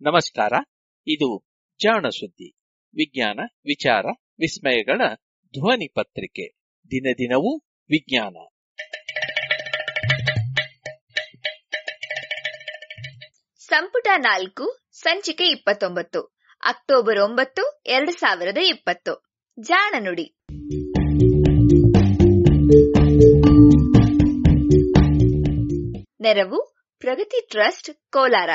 ನಮಸ್ಕಾರ. ಇದು ಜಾಣ ಸುದ್ದಿ, ವಿಜ್ಞಾನ ವಿಚಾರ ವಿಸ್ಮಯಗಳ ಧ್ವನಿ ಪತ್ರಿಕೆ. ದಿನ ದಿನವೂ ವಿಜ್ಞಾನ. ಸಂಪುಟ 4 ಸಂಚಿಕೆ 29 ಅಕ್ಟೋಬರ್ 9, 2020. ಜಾಣ ನುಡಿ. ನೆರವು ಪ್ರಗತಿ ಟ್ರಸ್ಟ್ ಕೋಲಾರ.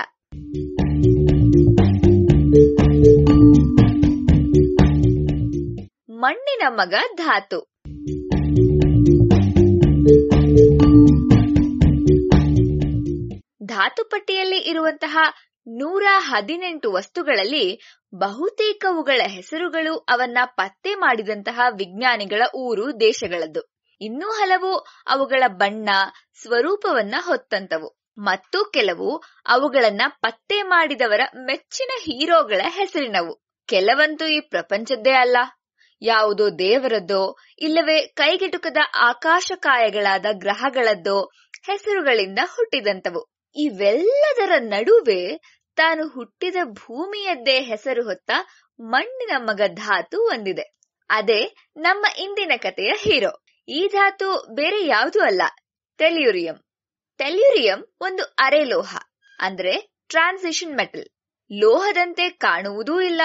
ಮಣ್ಣಿನ ಮಗ ಧಾತು. ಧಾತು ಪಟ್ಟಿಯಲ್ಲಿ ಇರುವಂತಹ 118 ವಸ್ತುಗಳಲ್ಲಿ ಬಹುತೇಕವುಗಳ ಹೆಸರುಗಳು ಅವನ್ನ ಪತ್ತೆ ಮಾಡಿದಂತಹ ವಿಜ್ಞಾನಿಗಳ ಊರು ದೇಶಗಳದ್ದು. ಇನ್ನೂ ಹಲವು ಅವುಗಳ ಬಣ್ಣ ಸ್ವರೂಪವನ್ನ ಹೊತ್ತಂತವು. ಮತ್ತು ಕೆಲವು ಅವುಗಳನ್ನ ಪತ್ತೆ ಮಾಡಿದವರ ಮೆಚ್ಚಿನ ಹೀರೋಗಳ ಹೆಸರಿನವು. ಕೆಲವಂತೂ ಈ ಪ್ರಪಂಚದ್ದೇ ಅಲ್ಲ, ಯಾವುದೋ ದೇವರದ್ದೋ ಇಲ್ಲವೇ ಕೈಗೆಟುಕದ ಆಕಾಶಕಾಯಗಳಾದ ಗ್ರಹಗಳದ್ದೋ ಹೆಸರುಗಳಿಂದ ಹುಟ್ಟಿದಂತವು. ಇವೆಲ್ಲದರ ನಡುವೆ ತಾನು ಹುಟ್ಟಿದ ಭೂಮಿಯದ್ದೇ ಹೆಸರು ಹೊತ್ತ ಮಣ್ಣಿನ ಮಗ ಧಾತು ಒಂದಿದೆ. ಅದೇ ನಮ್ಮ ಇಂದಿನ ಕಥೆಯ ಹೀರೋ. ಈ ಧಾತು ಬೇರೆ ಯಾವುದೂ ಅಲ್ಲ, ಟೆಲ್ಯೂರಿಯಂ. ಟೆಲ್ಯೂರಿಯಂ ಒಂದು ಅರೆಲೋಹ, ಅಂದ್ರೆ ಟ್ರಾನ್ಸಿಷನ್ ಮೆಟಲ್. ಲೋಹದಂತೆ ಕಾಣುವುದೂ ಇಲ್ಲ.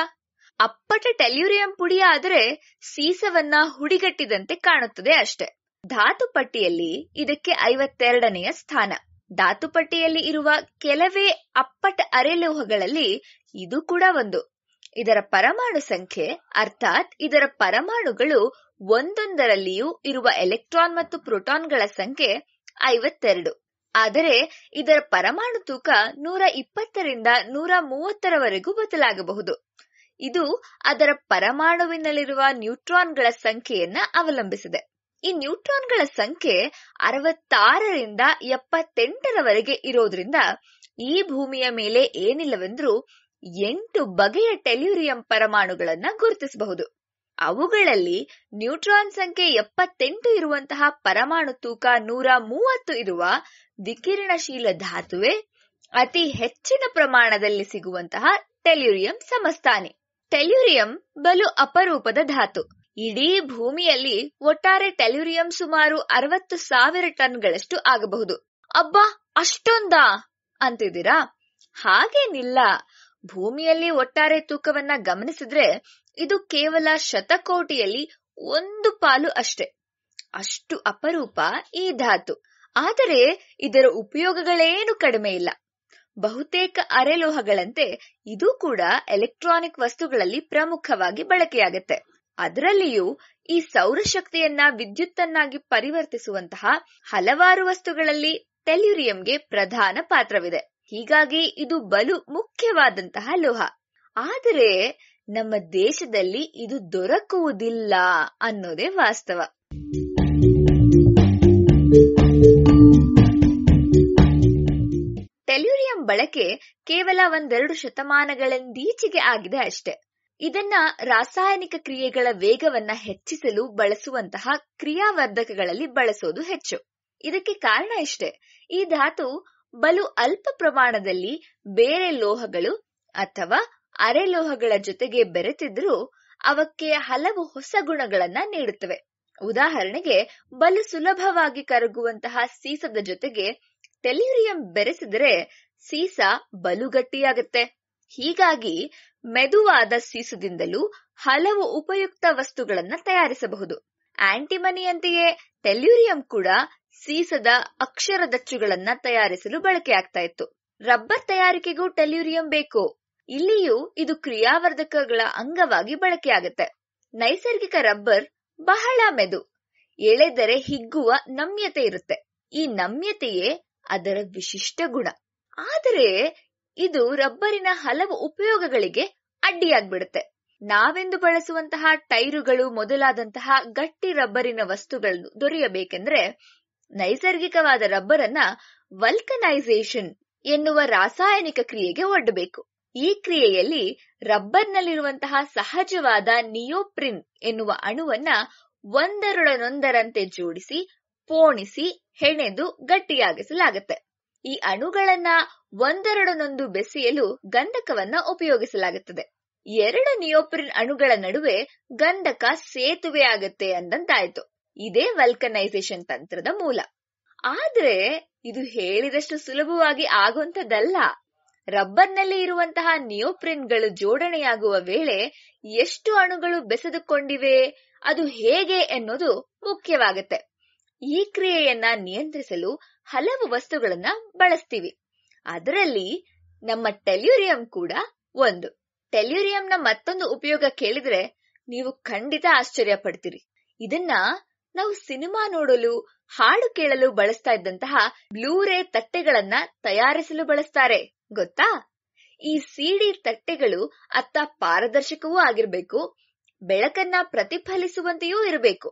ಅಪ್ಪಟ ಟೆಲ್ಯೂರಿಯಂ ಪುಡಿ ಆದರೆ ಸೀಸವನ್ನ ಹುಡಿಗಟ್ಟಿದಂತೆ ಕಾಣುತ್ತದೆ ಅಷ್ಟೆ. ಧಾತು ಪಟ್ಟಿಯಲ್ಲಿ ಇದಕ್ಕೆ 52ನೇ ಸ್ಥಾನ. ಧಾತು ಪಟ್ಟಿಯಲ್ಲಿ ಇರುವ ಕೆಲವೇ ಅಪ್ಪಟ ಅರೆಲೋಹಗಳಲ್ಲಿ ಇದು ಕೂಡ ಒಂದು. ಇದರ ಪರಮಾಣು ಸಂಖ್ಯೆ, ಅರ್ಥಾತ್ ಇದರ ಪರಮಾಣುಗಳು ಒಂದೊಂದರಲ್ಲಿಯೂ ಇರುವ ಎಲೆಕ್ಟ್ರಾನ್ ಮತ್ತು ಪ್ರೋಟಾನ್ಗಳ ಸಂಖ್ಯೆ 52. ಆದರೆ ಇದರ ಪರಮಾಣು ತೂಕ 120ರಿಂದ 130ರವರೆಗೂ ಬದಲಾಗಬಹುದು. ಇದು ಅದರ ಪರಮಾಣುವಿನಲ್ಲಿರುವ ನ್ಯೂಟ್ರಾನ್ಗಳ ಸಂಖ್ಯೆಯನ್ನ ಅವಲಂಬಿಸಿದೆ. ಈ ನ್ಯೂಟ್ರಾನ್ಗಳ ಸಂಖ್ಯೆ 66ರಿಂದ 78ರವರೆಗೆ ಇರೋದ್ರಿಂದ ಈ ಭೂಮಿಯ ಮೇಲೆ ಏನಿಲ್ಲವೆಂದ್ರೂ 8 ಬಗೆಯ ಟೆಲ್ಯೂರಿಯಂ ಪರಮಾಣುಗಳನ್ನ ಗುರುತಿಸಬಹುದು. ಅವುಗಳಲ್ಲಿ ನ್ಯೂಟ್ರಾನ್ ಸಂಖ್ಯೆ 78 ಇರುವಂತಹ ಪರಮಾಣು ತೂಕ 130 ಇರುವ ವಿಕಿರಣಶೀಲ ಧಾತುವೆ ಅತಿ ಹೆಚ್ಚಿನ ಪ್ರಮಾಣದಲ್ಲಿ ಸಿಗುವಂತಹ ಟೆಲ್ಯೂರಿಯಂ ಸಮಸ್ಥಾನಿ. ಟೆಲ್ಯೂರಿಯಂ ಬಲು ಅಪರೂಪದ ಧಾತು. ಇಡೀ ಭೂಮಿಯಲ್ಲಿ ಒಟ್ಟಾರೆ ಟೆಲ್ಯೂರಿಯಂ ಸುಮಾರು 60,000 ಟನ್ಗಳಷ್ಟು ಆಗಬಹುದು. ಅಬ್ಬಾ, ಅಷ್ಟೊಂದಾ ಅಂತಿದ್ದೀರಾ? ಹಾಗೇನಿಲ್ಲ. ಭೂಮಿಯಲ್ಲಿ ಒಟ್ಟಾರೆ ತೂಕವನ್ನ ಗಮನಿಸಿದ್ರೆ ಇದು ಕೇವಲ ಶತಕೋಟಿಯಲ್ಲಿ 1 ಪಾಲು ಅಷ್ಟೆ. ಅಷ್ಟು ಅಪರೂಪ ಈ ಧಾತು. ಆದರೆ ಇದರ ಉಪಯೋಗಗಳೇನು ಕಡಿಮೆ ಇಲ್ಲ. ಬಹುತೇಕ ಅರೆಲೋಹಗಳಂತೆ ಇದು ಕೂಡ ಎಲೆಕ್ಟ್ರಾನಿಕ್ ವಸ್ತುಗಳಲ್ಲಿ ಪ್ರಮುಖವಾಗಿ ಬಳಕೆಯಾಗುತ್ತೆ. ಅದರಲ್ಲಿಯೂ ಈ ಸೌರಶಕ್ತಿಯನ್ನ ವಿದ್ಯುತ್ತನ್ನಾಗಿ ಪರಿವರ್ತಿಸುವಂತಹ ಹಲವಾರು ವಸ್ತುಗಳಲ್ಲಿ ಟೆಲ್ಯೂರಿಯಂಗೆ ಪ್ರಧಾನ ಪಾತ್ರವಿದೆ. ಹೀಗಾಗಿ ಇದು ಬಲು ಮುಖ್ಯವಾದಂತಹ ಲೋಹ. ಆದರೆ ನಮ್ಮ ದೇಶದಲ್ಲಿ ಇದು ದೊರಕುವುದಿಲ್ಲ ಅನ್ನೋದೇ ವಾಸ್ತವ. ಟೆಲ್ಯೂರಿಯಂ ಬಳಕೆ ಕೇವಲ 1-2 ಶತಮಾನಗಳಿಂದೀಚೆಗೆ ಆಗಿದೆ ಅಷ್ಟೆ. ಇದನ್ನ ರಾಸಾಯನಿಕ ಕ್ರಿಯೆಗಳ ವೇಗವನ್ನ ಹೆಚ್ಚಿಸಲು ಬಳಸುವಂತಹ ಕ್ರಿಯಾವರ್ಧಕಗಳಲ್ಲಿ ಬಳಸೋದು ಹೆಚ್ಚು. ಇದಕ್ಕೆ ಕಾರಣ ಇಷ್ಟೇ, ಈ ಧಾತು ಬಲು ಅಲ್ಪ ಪ್ರಮಾಣದಲ್ಲಿ ಬೇರೆ ಲೋಹಗಳು ಅಥವಾ ಅರೆಲೋಹಗಳ ಜೊತೆಗೆ ಬೆರೆತಿದ್ರೂ ಅವಕ್ಕೆ ಹಲವು ಹೊಸ ಗುಣಗಳನ್ನ ನೀಡುತ್ತವೆ. ಉದಾಹರಣೆಗೆ, ಬಲು ಸುಲಭವಾಗಿ ಕರಗುವಂತಹ ಸೀಸದ ಜೊತೆಗೆ ಟೆಲ್ಯೂರಿಯಂ ಬೆರೆಸಿದರೆ ಸೀಸ ಬಲು ಗಟ್ಟಿಯಾಗುತ್ತೆ. ಹೀಗಾಗಿ ಮೆದುವಾದ ಸೀಸದಿಂದಲೂ ಹಲವು ಉಪಯುಕ್ತ ವಸ್ತುಗಳನ್ನ ತಯಾರಿಸಬಹುದು. ಆಂಟಿಮನಿಯಂತೆಯೇ ಟೆಲ್ಯೂರಿಯಂ ಕೂಡ ಸೀಸದ ಅಕ್ಷರದಚ್ಚುಗಳನ್ನ ತಯಾರಿಸಲು ಬಳಕೆಯಾಗ್ತಾ ಇತ್ತು. ರಬ್ಬರ್ ತಯಾರಿಕೆಗೂ ಟೆಲ್ಯೂರಿಯಂ ಬೇಕು. ಇಲ್ಲಿಯೂ ಇದು ಕ್ರಿಯಾವರ್ಧಕಗಳ ಅಂಗವಾಗಿ ಬಳಕೆಯಾಗುತ್ತೆ. ನೈಸರ್ಗಿಕ ರಬ್ಬರ್ ಬಹಳ ಮೆದು, ಎಳೆದರೆ ಹಿಗ್ಗುವ ನಮ್ಯತೆ ಇರುತ್ತೆ. ಈ ನಮ್ಯತೆಯೇ ಅದರ ವಿಶಿಷ್ಟ ಗುಣ. ಆದರೆ ಇದು ರಬ್ಬರಿನ ಹಲವು ಉಪಯೋಗಗಳಿಗೆ ಅಡ್ಡಿಯಾಗ್ಬಿಡುತ್ತೆ. ನಾವೆಂದು ಬಳಸುವಂತಹ ಟೈರುಗಳು ಮೊದಲಾದಂತಹ ಗಟ್ಟಿ ರಬ್ಬರಿನ ವಸ್ತುಗಳು ದೊರೆಯಬೇಕೆಂದ್ರೆ ನೈಸರ್ಗಿಕವಾದ ರಬ್ಬರ್ ಅನ್ನ ವಲ್ಕನೈಸೇಷನ್ ಎನ್ನುವ ರಾಸಾಯನಿಕ ಕ್ರಿಯೆಗೆ ಒಡ್ಡಬೇಕು. ಈ ಕ್ರಿಯೆಯಲ್ಲಿ ರಬ್ಬರ್ನಲ್ಲಿರುವಂತಹ ಸಹಜವಾದ ನಿಯೋಪ್ರಿನ್ ಎನ್ನುವ ಅಣುವನ್ನ ಒಂದರೊಡನೊಂದರಂತೆ ಜೋಡಿಸಿ ಪೋಣಿಸಿ ಹೆಣೆದು ಗಟ್ಟಿಯಾಗಿಸಲಾಗುತ್ತೆ. ಈ ಅಣುಗಳನ್ನ ಒಂದೆರಡನ್ನೊಂದು ಬೆಸೆಯಲು ಗಂಧಕವನ್ನ ಉಪಯೋಗಿಸಲಾಗುತ್ತದೆ. 2 ನಿಯೋಪ್ರಿನ್ ಅಣುಗಳ ನಡುವೆ ಗಂಧಕ ಸೇತುವೆ ಆಗತ್ತೆ ಅಂದಂತಾಯ್ತು. ಇದೇ ವಲ್ಕನೈಸೇಷನ್ ತಂತ್ರದ ಮೂಲ. ಆದ್ರೆ ಇದು ಹೇಳಿದಷ್ಟು ಸುಲಭವಾಗಿ ಆಗುವಂತದ್ದಲ್ಲ. ರಬ್ಬರ್ನಲ್ಲಿ ಇರುವಂತಹ ನಿಯೋಪ್ರಿನ್ಗಳು ಜೋಡಣೆಯಾಗುವ ವೇಳೆ ಎಷ್ಟು ಅಣುಗಳು ಬೆಸೆದುಕೊಂಡಿವೆ, ಅದು ಹೇಗೆ ಎನ್ನುವುದು ಮುಖ್ಯವಾಗುತ್ತೆ. ಈ ಕ್ರಿಯೆಯನ್ನ ನಿಯಂತ್ರಿಸಲು ಹಲವು ವಸ್ತುಗಳನ್ನ ಬಳಸ್ತೀವಿ. ಅದರಲ್ಲಿ ನಮ್ಮ ಟೆಲ್ಯೂರಿಯಂ ಕೂಡ ಒಂದು. ಟೆಲ್ಯೂರಿಯಂನ ಮತ್ತೊಂದು ಉಪಯೋಗ ಕೇಳಿದ್ರೆ ನೀವು ಖಂಡಿತ ಆಶ್ಚರ್ಯ ಪಡ್ತೀರಿ. ಇದನ್ನ ನಾವು ಸಿನಿಮಾ ನೋಡಲು, ಹಾಡು ಕೇಳಲು ಬಳಸ್ತಾ ಇದ್ದಂತಹ ಬ್ಲೂರೇ ತಟ್ಟೆಗಳನ್ನ ತಯಾರಿಸಲು ಬಳಸ್ತಾರೆ, ಗೊತ್ತಾ? ಈ ಸಿಡಿ ತಟ್ಟೆಗಳು ಅತ್ತ ಪಾರದರ್ಶಕವೂ ಆಗಿರ್ಬೇಕು, ಬೆಳಕನ್ನ ಪ್ರತಿಫಲಿಸುವಂತೆಯೂ ಇರಬೇಕು,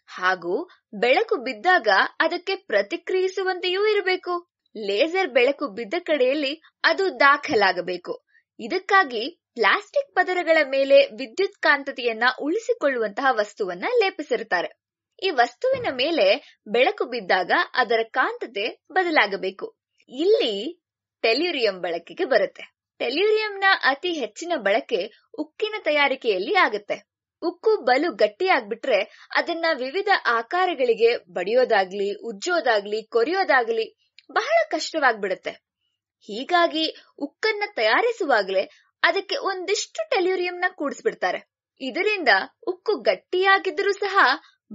ಹಾಗೂ ಬೆಳಕು ಬಿದ್ದಾಗ ಅದಕ್ಕೆ ಪ್ರತಿಕ್ರಿಯಿಸುವಂತೆಯೂ ಇರಬೇಕು. ಲೇಸರ್ ಬೆಳಕು ಬಿದ್ದ ಕಡೆಯಲ್ಲಿ ಅದು ದಾಖಲಾಗಬೇಕು. ಇದಕ್ಕಾಗಿ ಪ್ಲಾಸ್ಟಿಕ್ ಪದರಗಳ ಮೇಲೆ ವಿದ್ಯುತ್ ಕಾಂತತೆಯನ್ನ ಉಳಿಸಿಕೊಳ್ಳುವಂತಹ ವಸ್ತುವನ್ನ ಲೇಪಿಸಿರುತ್ತಾರೆ. ಈ ವಸ್ತುವಿನ ಮೇಲೆ ಬೆಳಕು ಬಿದ್ದಾಗ ಅದರ ಕಾಂತತೆ ಬದಲಾಗಬೇಕು. ಇಲ್ಲಿ ಟೆಲ್ಯೂರಿಯಂ ಬಳಕೆಗೆ ಬರುತ್ತೆ. ಟೆಲ್ಯೂರಿಯಂನ ಅತಿ ಹೆಚ್ಚಿನ ಬಳಕೆ ಉಕ್ಕಿನ ತಯಾರಿಕೆಯಲ್ಲಿ ಆಗುತ್ತೆ. ಉಕ್ಕು ಬಲು ಗಟ್ಟಿಯಾಗ್ಬಿಟ್ರೆ ಅದನ್ನ ವಿವಿಧ ಆಕಾರಗಳಿಗೆ ಬಡಿಯೋದಾಗ್ಲಿ, ಉಜ್ಜೋದಾಗ್ಲಿ, ಕೊರಿಯೋದಾಗ್ಲಿ ಬಹಳ ಕಷ್ಟವಾಗ್ಬಿಡುತ್ತೆ. ಹೀಗಾಗಿ ಉಕ್ಕನ್ನ ತಯಾರಿಸುವಾಗಲೇ ಅದಕ್ಕೆ ಒಂದಿಷ್ಟು ಟೆಲ್ಯೂರಿಯಂನ ಕೂಡಿಸ್ಬಿಡ್ತಾರೆ. ಇದರಿಂದ ಉಕ್ಕು ಗಟ್ಟಿಯಾಗಿದ್ರೂ ಸಹ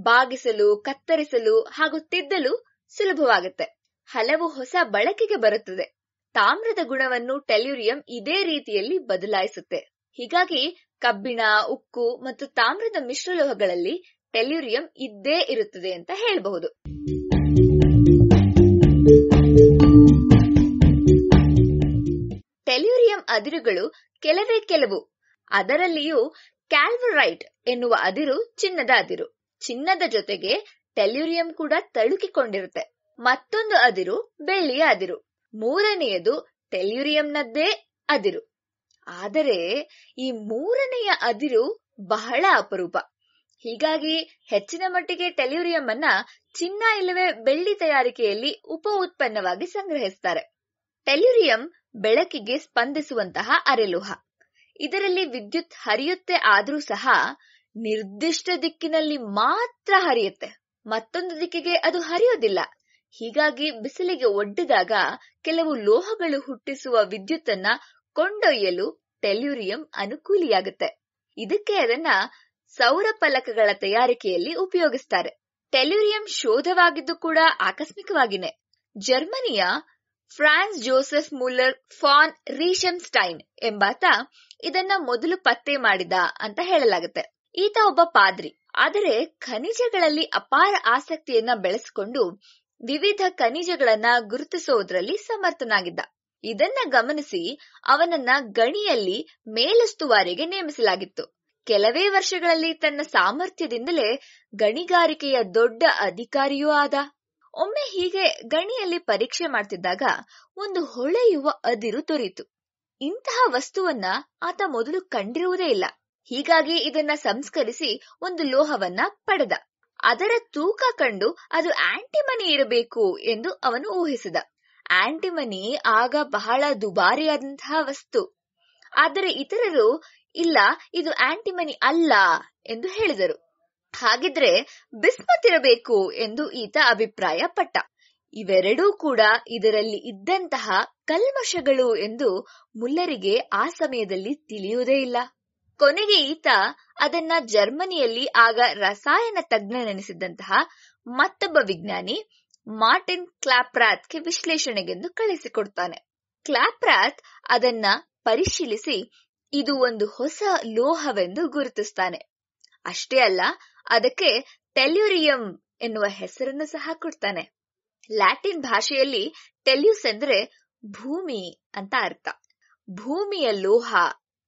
ಬಾಗಿಸಲು, ಕತ್ತರಿಸಲು ಹಾಗೂ ತಿದ್ದಲು ಸುಲಭವಾಗುತ್ತೆ. ಹಲವು ಹೊಸ ಬಳಕೆಗೆ ಬರುತ್ತದೆ. ತಾಮ್ರದ ಗುಣವನ್ನು ಟೆಲ್ಯೂರಿಯಂ ಇದೇ ರೀತಿಯಲ್ಲಿ ಬದಲಾಯಿಸುತ್ತೆ. ಹೀಗಾಗಿ ಕಬ್ಬಿಣ, ಉಕ್ಕು ಮತ್ತು ತಾಮ್ರದ ಮಿಶ್ರಲೋಹಗಳಲ್ಲಿ ಟೆಲ್ಯೂರಿಯಂ ಇದ್ದೇ ಇರುತ್ತದೆ ಅಂತ ಹೇಳಬಹುದು. ಟೆಲ್ಯೂರಿಯಂ ಅದಿರುಗಳು ಕೆಲವು. ಅದರಲ್ಲಿಯೂ ಕ್ಯಾಲ್ವರೈಟ್ ಎನ್ನುವ ಅದಿರು ಚಿನ್ನದ ಅದಿರು. ಚಿನ್ನದ ಜೊತೆಗೆ ಟೆಲ್ಯೂರಿಯಂ ಕೂಡ ತಳುಕಿಕೊಂಡಿರುತ್ತೆ. ಮತ್ತೊಂದು ಅದಿರು ಬೆಳ್ಳಿಯ ಅದಿರು. ಮೂರನೆಯದು ಟೆಲ್ಯೂರಿಯಂನದ್ದೇ ಅದಿರು. ಆದರೆ ಈ ಮೂರನೆಯ ಅದಿರು ಬಹಳ ಅಪರೂಪ. ಹೀಗಾಗಿ ಹೆಚ್ಚಿನ ಮಟ್ಟಿಗೆ ಟೆಲ್ಯೂರಿಯಂ ಅನ್ನ ಚಿನ್ನ ಇಲ್ಲವೇ ಬೆಳ್ಳಿ ತಯಾರಿಕೆಯಲ್ಲಿ ಉಪ ಉತ್ಪನ್ನವಾಗಿ ಸಂಗ್ರಹಿಸುತ್ತಾರೆ. ಟೆಲ್ಯೂರಿಯಂ ಬೆಳಕಿಗೆ ಸ್ಪಂದಿಸುವಂತಹ ಅರೆಲೋಹ. ಇದರಲ್ಲಿ ವಿದ್ಯುತ್ ಹರಿಯುತ್ತೆ ಆದ್ರೂ ಸಹ ನಿರ್ದಿಷ್ಟ ದಿಕ್ಕಿನಲ್ಲಿ ಮಾತ್ರ ಹರಿಯುತ್ತೆ, ಮತ್ತೊಂದು ದಿಕ್ಕಿಗೆ ಅದು ಹರಿಯೋದಿಲ್ಲ. ಹೀಗಾಗಿ ಬಿಸಿಲಿಗೆ ಒಡ್ಡಿದಾಗ ಕೆಲವು ಲೋಹಗಳು ಹುಟ್ಟಿಸುವ ವಿದ್ಯುತ್ತನ್ನ ಕೊಂಡೊಯ್ಯಲು ಟೆಲ್ಯೂರಿಯಂ ಅನುಕೂಲಿಯಾಗುತ್ತೆ. ಇದಕ್ಕೆ ಅದನ್ನ ಸೌರ ಫಲಕಗಳ ತಯಾರಿಕೆಯಲ್ಲಿ ಉಪಯೋಗಿಸ್ತಾರೆ. ಟೆಲ್ಯೂರಿಯಂ ಶೋಧವಾಗಿದ್ದು ಕೂಡ ಆಕಸ್ಮಿಕವಾಗಿನೇ. ಜರ್ಮನಿಯ ಫ್ರಾನ್ಸ್ ಜೋಸೆಫ್ ಮುಲ್ಲರ್ ಫಾನ್ ರೀಶೆನ್ಸ್ಟೈನ್ ಎಂಬಾತ ಇದನ್ನ ಮೊದಲು ಪತ್ತೆ ಮಾಡಿದ ಅಂತ ಹೇಳಲಾಗುತ್ತೆ. ಈತ ಒಬ್ಬ ಪಾದ್ರಿ. ಆದರೆ ಖನಿಜಗಳಲ್ಲಿ ಅಪಾರ ಆಸಕ್ತಿಯನ್ನ ಬೆಳೆಸಿಕೊಂಡು ವಿವಿಧ ಖನಿಜಗಳನ್ನ ಗುರುತಿಸುವುದರಲ್ಲಿ ಸಮರ್ಥನಾಗಿದ್ದ. ಇದನ್ನ ಗಮನಿಸಿ ಅವನನ್ನ ಗಣಿಯಲ್ಲಿ ಮೇಲುಸ್ತುವಾರಿಗೆ ನೇಮಿಸಲಾಗಿತ್ತು. ಕೆಲವೇ ವರ್ಷಗಳಲ್ಲಿ ತನ್ನ ಸಾಮರ್ಥ್ಯದಿಂದಲೇ ಗಣಿಗಾರಿಕೆಯ ದೊಡ್ಡ ಅಧಿಕಾರಿಯೂ ಆದ. ಒಮ್ಮೆ ಹೀಗೆ ಗಣಿಯಲ್ಲಿ ಪರೀಕ್ಷೆ ಮಾಡ್ತಿದ್ದಾಗ ಒಂದು ಹೊಳೆಯುವ ಅದಿರು ದೊರೆಯಿತು. ಇಂತಹ ವಸ್ತುವನ್ನ ಆತ ಮೊದಲು ಕಂಡಿರುವುದೇ ಇಲ್ಲ. ಹೀಗಾಗಿ ಇದನ್ನ ಸಂಸ್ಕರಿಸಿ ಒಂದು ಲೋಹವನ್ನ ಪಡೆದ. ಅದರ ತೂಕ ಕಂಡು ಅದು ಆಂಟಿಮನಿ ಇರಬೇಕು ಎಂದು ಅವನು ಊಹಿಸಿದ. ಆಂಟಿಮನಿ ಆಗ ಬಹಳ ದುಬಾರಿಯಾದಂತಹ ವಸ್ತು. ಆದರೆ ಇತರರು ಇಲ್ಲ, ಇದು ಆಂಟಿಮನಿ ಅಲ್ಲ ಎಂದು ಹೇಳಿದರು. ಹಾಗಿದ್ರೆ ಬಿಸ್ಮತ್ ಇರಬೇಕು ಎಂದು ಈತ ಅಭಿಪ್ರಾಯ ಪಟ್ಟ. ಇವೆರಡೂ ಕೂಡ ಇದರಲ್ಲಿ ಇದ್ದಂತಹ ಕಲ್ಮಶಗಳು ಎಂದು ಮುಲ್ಲರಿಗೆ ಆ ಸಮಯದಲ್ಲಿ ತಿಳಿಯುವುದೇ ಇಲ್ಲ. ಕೊನೆಗೆ ಈತ ಅದನ್ನ ಜರ್ಮನಿಯಲ್ಲಿ ಆಗ ರಸಾಯನ ತಜ್ಞನೆನಿಸಿದ್ದಂತಹ ಮತ್ತೊಬ್ಬ ವಿಜ್ಞಾನಿ ಮಾರ್ಟಿನ್ ಕ್ಲಾಪ್ರಾತ್ಗೆ ವಿಶ್ಲೇಷಣೆಗೆಂದು ಕಳಿಸಿಕೊಡ್ತಾನೆ. ಕ್ಲಾಪ್ರಾತ್ ಅದನ್ನ ಪರಿಶೀಲಿಸಿ ಇದು ಒಂದು ಹೊಸ ಲೋಹವೆಂದು ಗುರುತಿಸ್ತಾನೆ. ಅಷ್ಟೇ ಅಲ್ಲ, ಅದಕ್ಕೆ ಟೆಲ್ಯೂರಿಯಂ ಎನ್ನುವ ಹೆಸರನ್ನು ಸಹ ಕೊಡ್ತಾನೆ. ಲ್ಯಾಟಿನ್ ಭಾಷೆಯಲ್ಲಿ ಟೆಲ್ಯೂಸ್ ಎಂದರೆ ಭೂಮಿ ಅಂತ ಅರ್ಥ. ಭೂಮಿಯ ಲೋಹ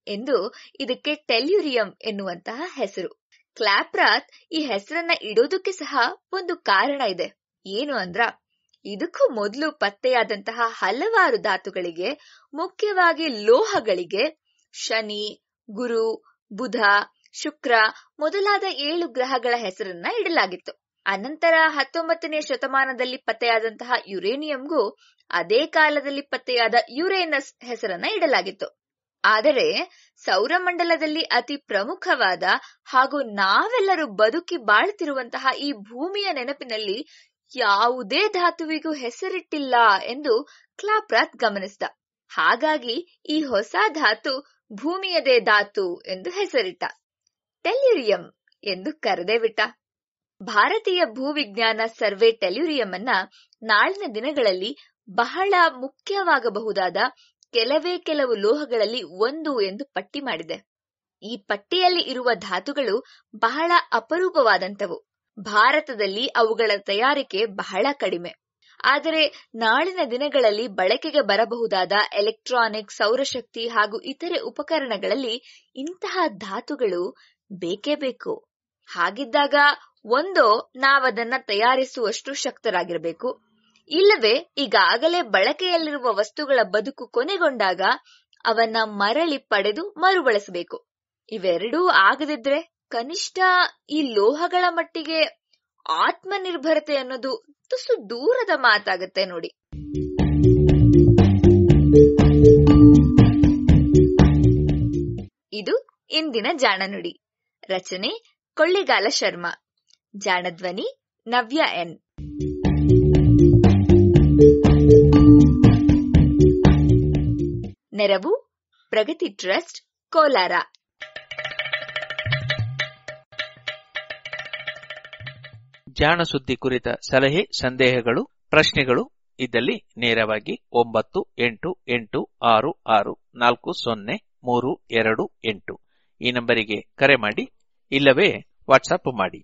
ಎಂದು ಇದಕ್ಕೆ ಟೆಲ್ಯೂರಿಯಂ ಎನ್ನುವಂತಹ ಹೆಸರು. ಕ್ಲಾಪ್ರಾತ್ ಈ ಹೆಸರನ್ನ ಇಡೋದಕ್ಕೆ ಸಹ ಒಂದು ಕಾರಣ ಇದೆ. ಏನು ಅಂದ್ರ, ಇದಕ್ಕೂ ಮೊದಲು ಪತ್ತೆಯಾದಂತಹ ಹಲವಾರು ಧಾತುಗಳಿಗೆ, ಮುಖ್ಯವಾಗಿ ಲೋಹಗಳಿಗೆ ಶನಿ, ಗುರು, ಬುಧ, ಶುಕ್ರ ಮೊದಲಾದ 7 ಗ್ರಹಗಳ ಹೆಸರನ್ನ ಇಡಲಾಗಿತ್ತು. ಅನಂತರ 19ನೇ ಶತಮಾನದಲ್ಲಿ ಪತ್ತೆಯಾದಂತಹ ಯುರೇನಿಯಂಗೂ ಅದೇ ಕಾಲದಲ್ಲಿ ಪತ್ತೆಯಾದ ಯುರೇನಸ್ ಹೆಸರನ್ನ ಇಡಲಾಗಿತ್ತು. ಆದರೆ ಸೌರಮಂಡಲದಲ್ಲಿ ಅತಿ ಪ್ರಮುಖವಾದ ಹಾಗೂ ನಾವೆಲ್ಲರೂ ಬದುಕಿ ಬಾಳುತ್ತಿರುವಂತಹ ಈ ಭೂಮಿಯ ನೆನಪಿನಲ್ಲಿ ಯಾವುದೇ ಧಾತುವಿಗೂ ಹೆಸರಿಟ್ಟಿಲ್ಲ ಎಂದು ಕ್ಲಾಪ್ರಾತ್ ಗಮನಿಸಿದ. ಹಾಗಾಗಿ ಈ ಹೊಸ ಧಾತು ಭೂಮಿಯದೇ ಧಾತು ಎಂದು ಹೆಸರಿಟ್ಟ. ಟೆಲ್ಯೂರಿಯಂ ಎಂದು ಕರೆದೇ ಬಿಟ್ಟ. ಭಾರತೀಯ ಭೂವಿಜ್ಞಾನ ಸರ್ವೆ ಟೆಲ್ಯೂರಿಯಂ ಅನ್ನ ನಾಳಿನ ದಿನಗಳಲ್ಲಿ ಬಹಳ ಮುಖ್ಯವಾಗಬಹುದಾದ ಕೆಲವು ಲೋಹಗಳಲ್ಲಿ ಒಂದು ಎಂದು ಪಟ್ಟಿ ಮಾಡಿದೆ. ಈ ಪಟ್ಟಿಯಲ್ಲಿ ಇರುವ ಧಾತುಗಳು ಬಹಳ ಅಪರೂಪವಾದಂತವು. ಭಾರತದಲ್ಲಿ ಅವುಗಳ ತಯಾರಿಕೆ ಬಹಳ ಕಡಿಮೆ. ಆದರೆ ನಾಳಿನ ದಿನಗಳಲ್ಲಿ ಬಳಕೆಗೆ ಬರಬಹುದಾದ ಎಲೆಕ್ಟ್ರಾನಿಕ್, ಸೌರಶಕ್ತಿ ಹಾಗೂ ಇತರೆ ಉಪಕರಣಗಳಲ್ಲಿ ಇಂತಹ ಧಾತುಗಳು ಬೇಕೇ ಬೇಕು. ಹಾಗಿದ್ದಾಗ ಒಂದೋ ನಾವದನ್ನ ತಯಾರಿಸುವಷ್ಟು ಶಕ್ತರಾಗಿರಬೇಕು, ಇಲ್ಲವೇ ಈಗಾಗಲೇ ಬಳಕೆಯಲ್ಲಿರುವ ವಸ್ತುಗಳ ಬದುಕು ಕೊನೆಗೊಂಡಾಗ ಅವನ್ನ ಮರಳಿ ಪಡೆದು ಮರುಬಳಸಬೇಕು. ಇವೆರಡೂ ಆಗದಿದ್ರೆ ಕನಿಷ್ಠ ಈ ಲೋಹಗಳ ಮಟ್ಟಿಗೆ ಆತ್ಮನಿರ್ಭರತೆ ಅನ್ನೋದು ತುಸು ದೂರದ ಮಾತಾಗತ್ತೆ ನೋಡಿ. ಇದು ಇಂದಿನ ಜಾಣನುಡಿ. ರಚನೆ ಕೊಳ್ಳಿಗಾಲ ಶರ್ಮಾ. ಜಾಣಧ್ವನಿ ನವ್ಯ ಎನ್. ನೆರವು ಪ್ರಗತಿ ಟ್ರಸ್ಟ್, ಕೋಲಾರ. ಜಾಣ ಸುದ್ದಿ ಕುರಿತ ಸಲಹೆ, ಸಂದೇಹಗಳು, ಪ್ರಶ್ನೆಗಳು ಇದ್ದಲ್ಲಿ ನೇರವಾಗಿ 9886640328 ಈ ನಂಬರಿಗೆ ಕರೆ ಮಾಡಿ, ಇಲ್ಲವೇ ವಾಟ್ಸಪ್ ಮಾಡಿ.